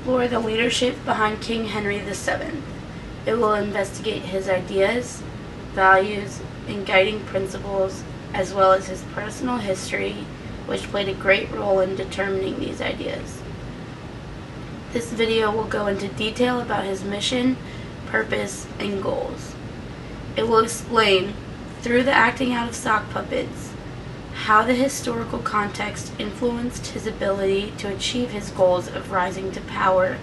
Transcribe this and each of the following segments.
explore the leadership behind King Henry VII. It will investigate his ideas, values, and guiding principles, as well as his personal history, which played a great role in determining these ideas. This video will go into detail about his mission, purpose, and goals. It will explain, through the acting out of sock puppets, how the historical context influenced his ability to achieve his goals of rising to power,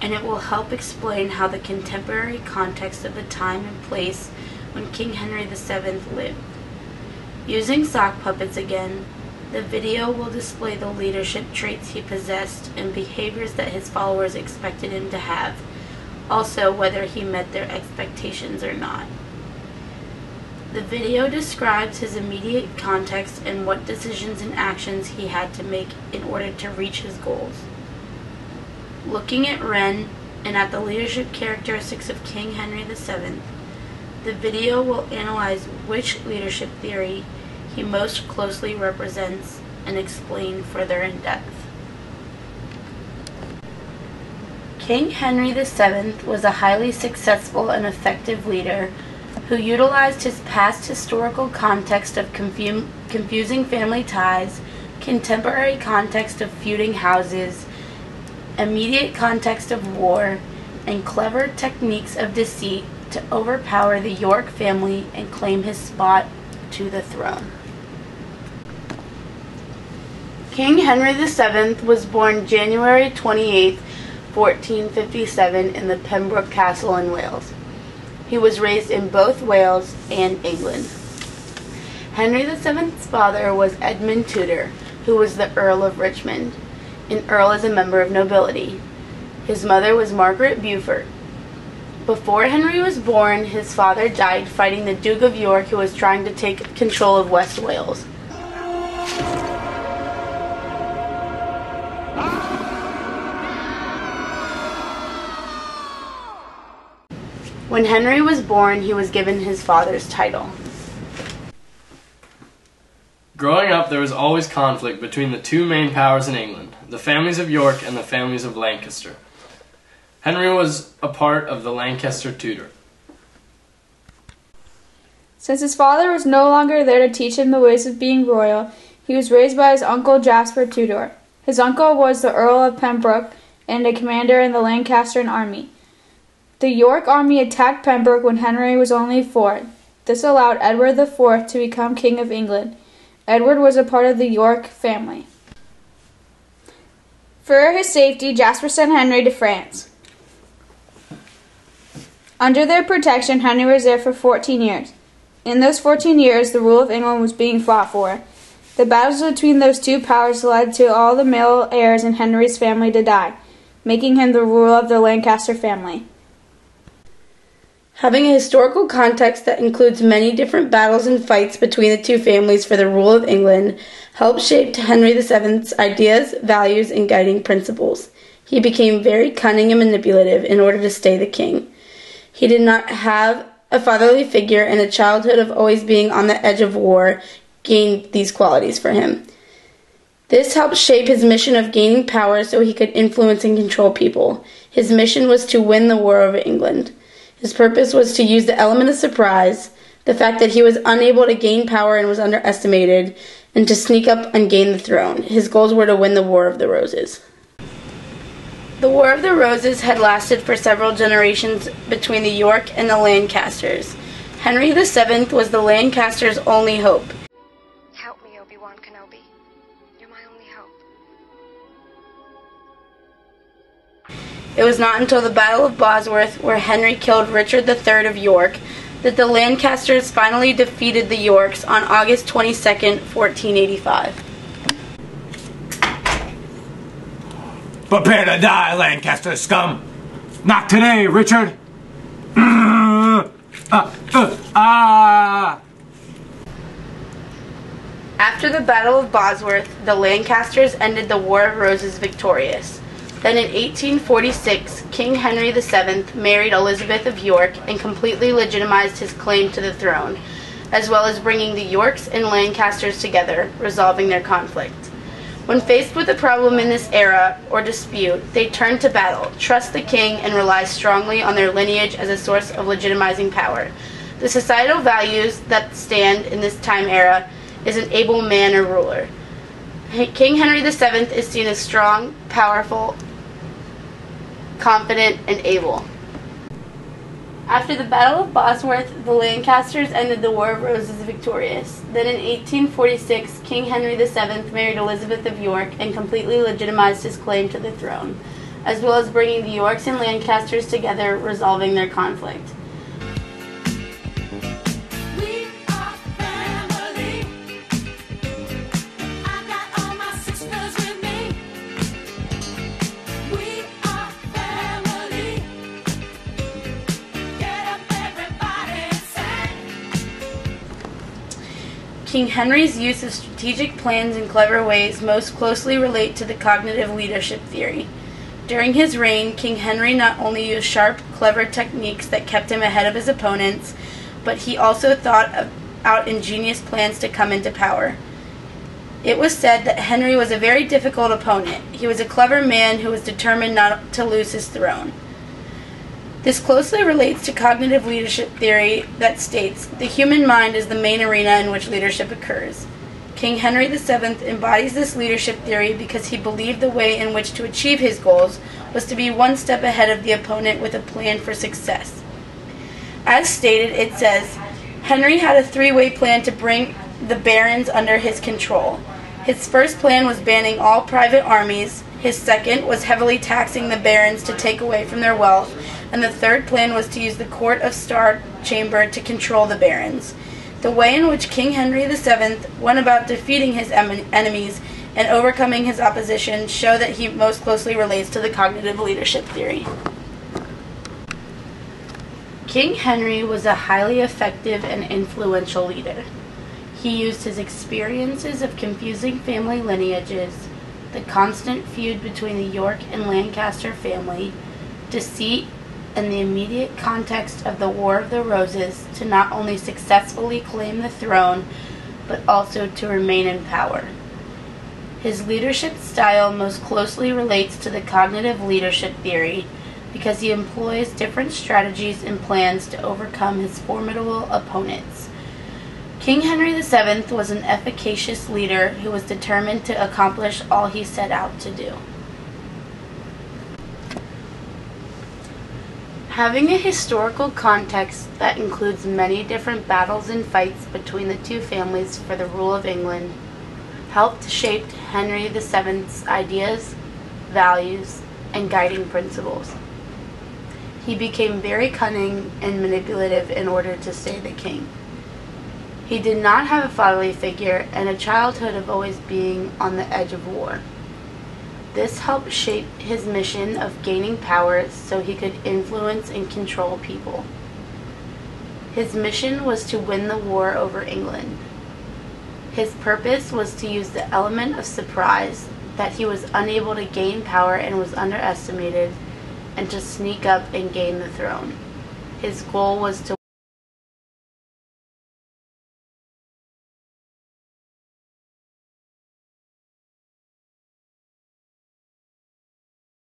and it will help explain how the contemporary context of the time and place when King Henry VII lived. Using sock puppets again, the video will display the leadership traits he possessed and behaviors that his followers expected him to have, also whether he met their expectations or not. The video describes his immediate context and what decisions and actions he had to make in order to reach his goals. Looking at Wren and at the leadership characteristics of King Henry VII, the video will analyze which leadership theory he most closely represents and explain further in depth. King Henry VII was a highly successful and effective leader who utilized his past historical context of confusing family ties, contemporary context of feuding houses, immediate context of war, and clever techniques of deceit to overpower the York family and claim his spot to the throne. King Henry VII was born January 28, 1457 in the Pembroke Castle in Wales. He was raised in both Wales and England. Henry VII's father was Edmund Tudor, who was the Earl of Richmond. An earl is a member of nobility. His mother was Margaret Beaufort. Before Henry was born, his father died fighting the Duke of York, who was trying to take control of West Wales. When Henry was born, he was given his father's title. Growing up, there was always conflict between the two main powers in England, the families of York and the families of Lancaster. Henry was a part of the Lancaster Tudor. Since his father was no longer there to teach him the ways of being royal, he was raised by his uncle Jasper Tudor. His uncle was the Earl of Pembroke and a commander in the Lancastrian army. The York army attacked Pembroke when Henry was only 4. This allowed Edward IV to become King of England. Edward was a part of the York family. For his safety, Jasper sent Henry to France. Under their protection, Henry was there for 14 years. In those 14 years, the rule of England was being fought for. The battles between those two powers led to all the male heirs in Henry's family to die, making him the ruler of the Lancaster family. Having a historical context that includes many different battles and fights between the two families for the rule of England helped shape Henry VII's ideas, values, and guiding principles. He became very cunning and manipulative in order to stay the king. He did not have a fatherly figure, and a childhood of always being on the edge of war gained these qualities for him. This helped shape his mission of gaining power so he could influence and control people. His mission was to win the war over England. His purpose was to use the element of surprise, the fact that he was unable to gain power and was underestimated, and to sneak up and gain the throne. His goals were to win the War of the Roses. The War of the Roses had lasted for several generations between the York and the Lancasters. Henry VII was the Lancasters' only hope. Help me, Obi-Wan Kenobi. You're my only hope. It was not until the Battle of Bosworth, where Henry killed Richard III of York, that the Lancasters finally defeated the Yorks on August 22, 1485. Prepare to die, Lancaster scum! Not today, Richard! After the Battle of Bosworth, the Lancasters ended the War of Roses victorious. Then in 1846, King Henry VII married Elizabeth of York and completely legitimized his claim to the throne, as well as bringing the Yorks and Lancasters together, resolving their conflict. When faced with a problem in this era or dispute, they turn to battle, trust the king, and rely strongly on their lineage as a source of legitimizing power. The societal values that stand in this time era is an able man or ruler. King Henry VII is seen as strong, powerful, confident, and able. After the Battle of Bosworth, the Lancasters ended the War of Roses victorious. Then in 1846, King Henry VII married Elizabeth of York and completely legitimized his claim to the throne, as well as bringing the Yorks and Lancasters together, resolving their conflict. King Henry's use of strategic plans in clever ways most closely relate to the cognitive leadership theory. During his reign, King Henry not only used sharp, clever techniques that kept him ahead of his opponents, but he also thought out ingenious plans to come into power. It was said that Henry was a very difficult opponent. He was a clever man who was determined not to lose his throne. This closely relates to cognitive leadership theory that states the human mind is the main arena in which leadership occurs. King Henry VII embodies this leadership theory because he believed the way in which to achieve his goals was to be one step ahead of the opponent with a plan for success. As stated, it says, Henry had a three-way plan to bring the barons under his control. His first plan was banning all private armies, his second was heavily taxing the barons to take away from their wealth, and the third plan was to use the Court of Star Chamber to control the barons. The way in which King Henry VII went about defeating his enemies and overcoming his opposition show that he most closely relates to the cognitive leadership theory. King Henry was a highly effective and influential leader. He used his experiences of confusing family lineages, the constant feud between the York and Lancaster family, deceit, and the immediate context of the War of the Roses to not only successfully claim the throne, but also to remain in power. His leadership style most closely relates to the cognitive leadership theory because he employs different strategies and plans to overcome his formidable opponents. King Henry VII was an efficacious leader who was determined to accomplish all he set out to do. Having a historical context that includes many different battles and fights between the two families for the rule of England helped shape Henry VII's ideas, values, and guiding principles. He became very cunning and manipulative in order to stay the king. He did not have a fatherly figure and a childhood of always being on the edge of war. This helped shape his mission of gaining power so he could influence and control people. His mission was to win the war over England. His purpose was to use the element of surprise that he was unable to gain power and was underestimated, and to sneak up and gain the throne. His goal was to